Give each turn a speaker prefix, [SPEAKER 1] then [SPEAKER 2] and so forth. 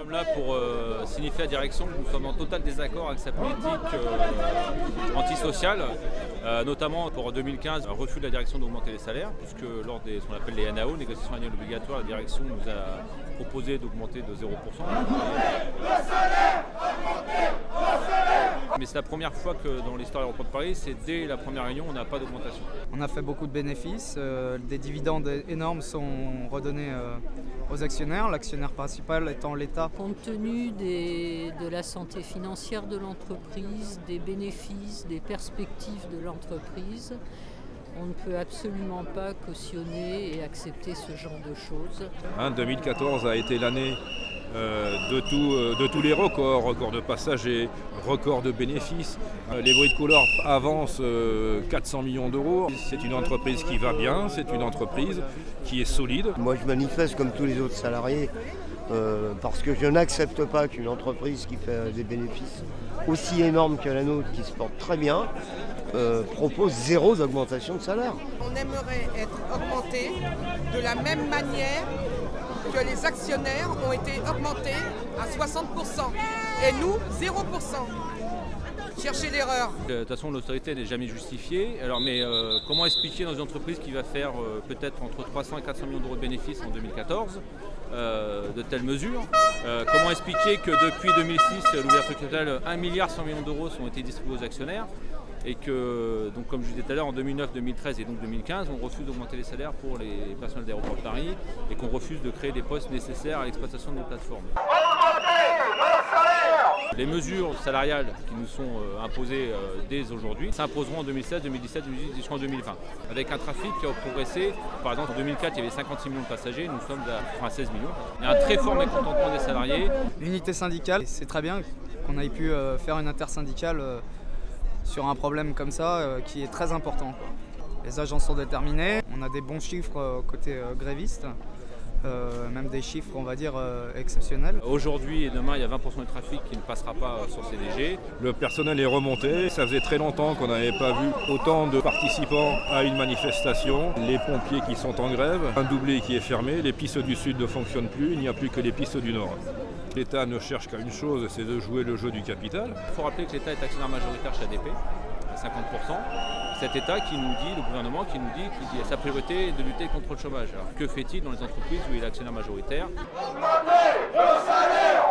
[SPEAKER 1] sommes là pour signifier à la direction que nous sommes en total désaccord avec sa politique antisociale, notamment pour 2015, un refus de la direction d'augmenter les salaires, puisque lors des ce qu'on appelle les NAO, négociations annuelles obligatoires, la direction nous a proposé d'augmenter de 0%. Mais c'est la première fois que dans l'histoire de l'aéroport de Paris, c'est dès la première réunion, on n'a pas d'augmentation.
[SPEAKER 2] On a fait beaucoup de bénéfices, des dividendes énormes sont redonnés aux actionnaires, l'actionnaire principal étant l'État.
[SPEAKER 3] Compte tenu de la santé financière de l'entreprise, des bénéfices, des perspectives de l'entreprise, on ne peut absolument pas cautionner et accepter ce genre de choses.
[SPEAKER 4] 2014 a été l'année de tous les records, records de passagers, records de bénéfices. Les bruits de couloir avancent 400 millions d'euros. C'est une entreprise qui va bien, c'est une entreprise qui est solide.
[SPEAKER 5] Moi je manifeste comme tous les autres salariés parce que je n'accepte pas qu'une entreprise qui fait des bénéfices aussi énormes que la nôtre, qui se porte très bien, propose zéro augmentation de salaire.
[SPEAKER 6] On aimerait être augmenté de la même manière que les actionnaires ont été augmentés à 60%. Et nous, 0%. Cherchez l'erreur.
[SPEAKER 1] De toute façon, l'austérité n'est jamais justifiée. Alors, mais comment expliquer dans une entreprise qui va faire peut-être entre 300 et 400 millions d'euros de bénéfices en 2014 de telles mesures? Comment expliquer que depuis 2006, l'ouverture totale, 1,1 milliard d'euros ont été distribués aux actionnaires et que, donc, comme je disais tout à l'heure, en 2009, 2013 et donc 2015, on refuse d'augmenter les salaires pour les personnels d'aéroports de Paris et qu'on refuse de créer des postes nécessaires à l'exploitation de nos plateformes. Les mesures salariales qui nous sont imposées dès aujourd'hui s'imposeront en 2016, 2017, 2018 jusqu'en 2020, avec un trafic qui a progressé. Par exemple, en 2004, il y avait 56 millions de passagers, nous sommes à 16 millions. Il y a un très fort mécontentement des salariés.
[SPEAKER 2] L'unité syndicale, c'est très bien qu'on ait pu faire une intersyndicale sur un problème comme ça qui est très important. Les agents sont déterminés, on a des bons chiffres côté grévistes. Même des chiffres, on va dire, exceptionnels.
[SPEAKER 1] Aujourd'hui et demain, il y a 20% du trafic qui ne passera pas sur CDG.
[SPEAKER 4] Le personnel est remonté. Ça faisait très longtemps qu'on n'avait pas vu autant de participants à une manifestation. Les pompiers qui sont en grève, un doublé qui est fermé, les pistes du Sud ne fonctionnent plus, il n'y a plus que les pistes du Nord. L'État ne cherche qu'à une chose, c'est de jouer le jeu du capital.
[SPEAKER 1] Il faut rappeler que l'État est actionnaire majoritaire chez ADP, à 50%. Cet État qui nous dit, le gouvernement qui nous dit que sa priorité est de lutter contre le chômage. Alors que fait-il dans les entreprises où il est actionnaire majoritaire?
[SPEAKER 7] Augmentez le salaire!